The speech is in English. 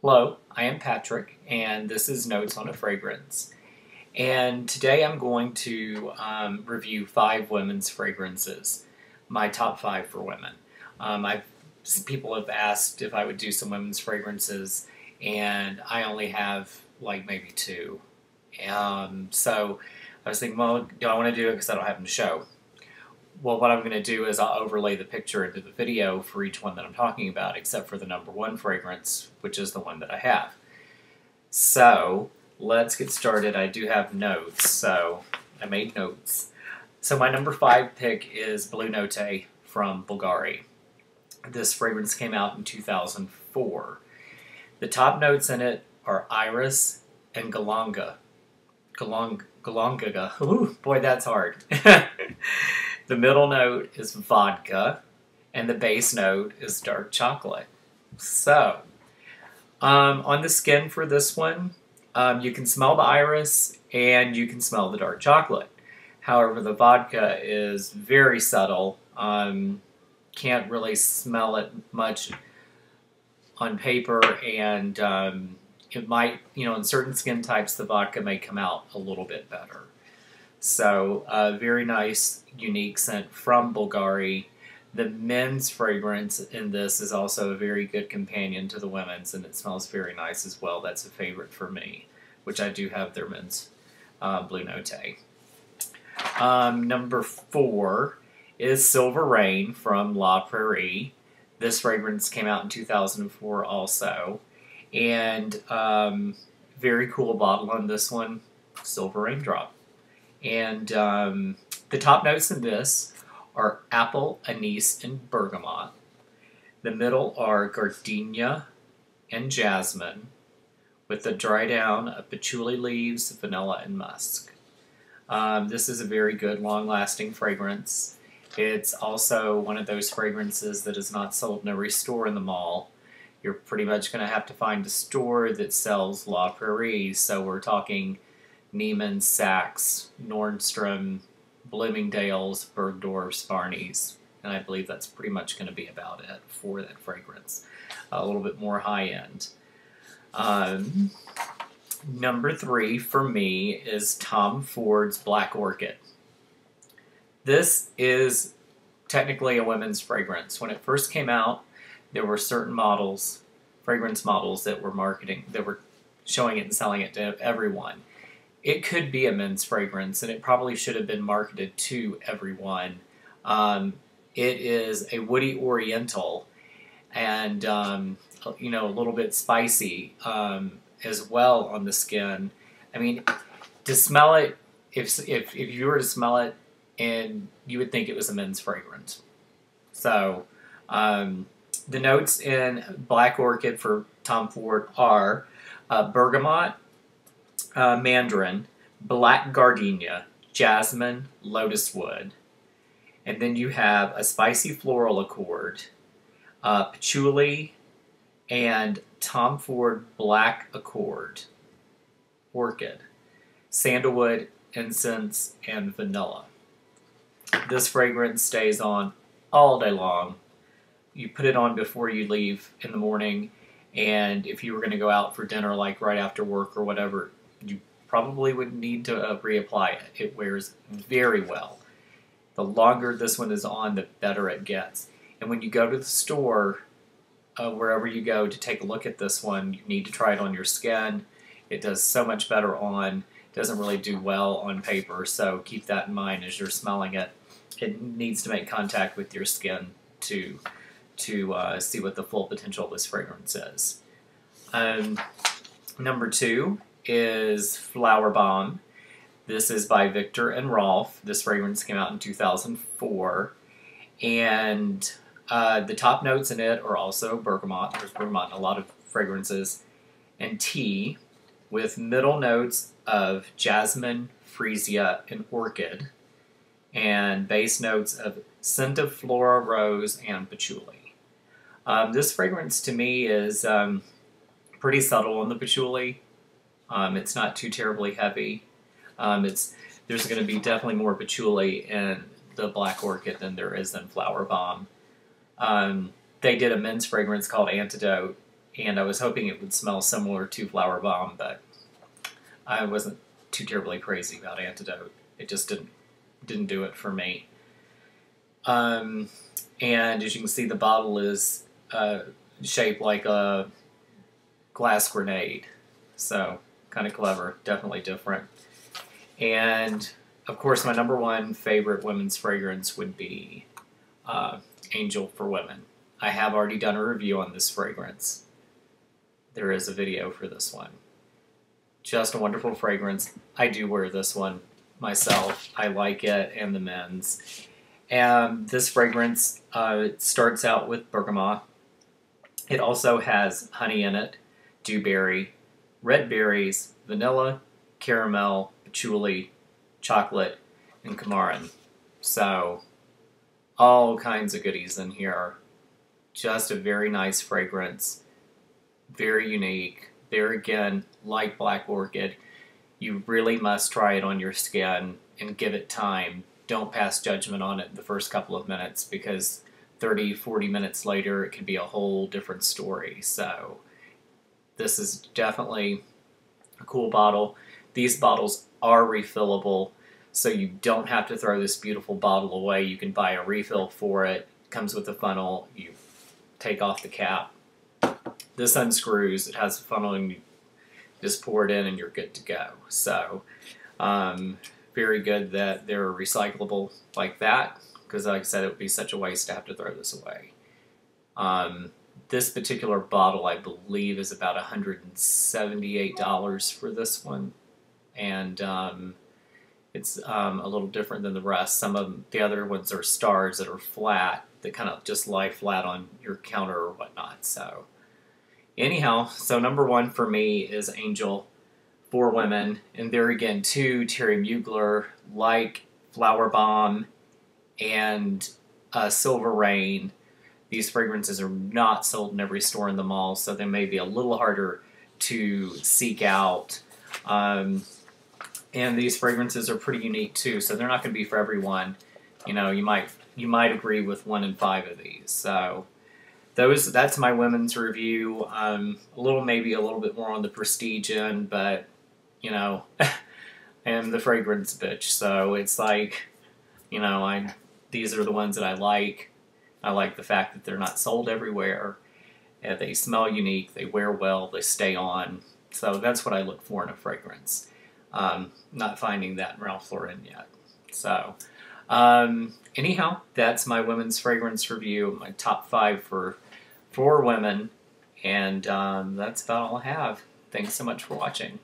Hello, I am Patrick, and this is Notes on a Fragrance. And today I'm going to review 5 women's fragrances, my top 5 for women. People have asked if I would do some women's fragrances, and I only have like maybe 2. So I was thinking, well, do I want to do it because I don't have them to show? Well, what I'm going to do is I'll overlay the picture into the video for each one that I'm talking about, except for the number 1 fragrance, which is the one that I have. So, let's get started. I do have notes, so I made notes. So my number 5 pick is Blv Notte from Bvlgari. This fragrance came out in 2004. The top notes in it are iris and galangaga. Ooh, boy, that's hard. The middle note is vodka, and the base note is dark chocolate. So, on the skin for this one, you can smell the iris and you can smell the dark chocolate. However, the vodka is very subtle. Can't really smell it much on paper, and it might, in certain skin types, the vodka may come out a little bit better. So, very nice, unique scent from Bvlgari. The men's fragrance in this is also a very good companion to the women's, and it smells very nice as well. That's a favorite for me, which I do have their men's Blv Notte. Number 4 is Silver Rain from Prairie. This fragrance came out in 2004 also. And very cool bottle on this one, Silver Raindrop. And the top notes in this are apple, anise, and bergamot. The middle are gardenia and jasmine, with the dry down of patchouli leaves, vanilla, and musk. This is a very good, long-lasting fragrance. It's also one of those fragrances that is not sold in every store in the mall. You're pretty much going to have to find a store that sells La Prairie, so we're talking Neiman's, Saks, Nordstrom, Bloomingdale's, Bergdorf's, Barney's, and I believe that's pretty much going to be about it for that fragrance. A little bit more high-end. Number 3 for me is Tom Ford's Black Orchid. This is technically a women's fragrance. When it first came out, there were certain models, fragrance models, that were showing it and selling it to everyone. It could be a men's fragrance, and it probably should have been marketed to everyone. It is a woody oriental, and a little bit spicy as well on the skin. I mean, to smell it, if you were to smell it, and you would think it was a men's fragrance. So, the notes in Black Orchid for Tom Ford are bergamot, mandarin, black gardenia, jasmine, lotus wood, and then you have a spicy floral accord, patchouli, and Tom Ford Black Accord, orchid, sandalwood, incense, and vanilla. This fragrance stays on all day long. You put it on before you leave in the morning, and if you were going to go out for dinner, like right after work or whatever, you probably would need to reapply it. It wears very well. The longer this one is on, the better it gets. And when you go to the store, wherever you go to take a look at this one, you need to try it on your skin. It does so much better on. It doesn't really do well on paper, so keep that in mind as you're smelling it. It needs to make contact with your skin to see what the full potential of this fragrance is. Number 2 is Flower Bomb. This is by Victor and Rolf. This fragrance came out in 2004. And the top notes in it are also bergamot. There's bergamot in a lot of fragrances. And tea, with middle notes of jasmine, freesia, and orchid. And base notes of centiflora, rose, and patchouli. This fragrance to me is pretty subtle on the patchouli. It's not too terribly heavy. There's going to be definitely more patchouli in the Black Orchid than there is in Flower Bomb. They did a men's fragrance called Antidote, and I was hoping it would smell similar to Flower Bomb, but I wasn't too terribly crazy about Antidote. It just didn't do it for me. And as you can see, the bottle is shaped like a glass grenade, so kind of clever, definitely different. And of course, my number one favorite women's fragrance would be Angel for Women. I have already done a review on this fragrance. There is a video for this one. Just a wonderful fragrance. I do wear this one myself. I like it, and the men's. And this fragrance, it starts out with bergamot. It also has honey in it, dewberry, red berries, vanilla, caramel, patchouli, chocolate, and coumarin. So, all kinds of goodies in here. Just a very nice fragrance. Very unique. There again, like Black Orchid, you really must try it on your skin and give it time. Don't pass judgment on it the first couple of minutes, because 30, 40 minutes later, it could be a whole different story. So this is definitely a cool bottle. These bottles are refillable, so you don't have to throw this beautiful bottle away. You can buy a refill for it. It comes with a funnel. You take off the cap. This unscrews. It has a funnel, and you just pour it in and you're good to go. So very good that they're recyclable like that, because like I said, it would be such a waste to have to throw this away. This particular bottle, I believe, is about $178 for this one, and it's a little different than the rest. Some of the other ones are stars that are flat, that kind of just lie flat on your counter or whatnot. So anyhow, so number one for me is Angel for Women, and there again, too, Terry Mugler, like Flower Bomb and Silver Rain. These fragrances are not sold in every store in the mall, so they may be a little harder to seek out. And these fragrances are pretty unique too, so they're not going to be for everyone. You know, you might agree with 1 in 5 of these. So that's my women's review. Maybe a little bit more on the prestige end, but you know, I am the fragrance bitch, so it's like, you know, these are the ones that I like. I like the fact that they're not sold everywhere, and they smell unique, they wear well, they stay on. So that's what I look for in a fragrance. Not finding that in Ralph Lauren yet. So anyhow, that's my women's fragrance review, my top 5 for women, and that's about all I have. Thanks so much for watching.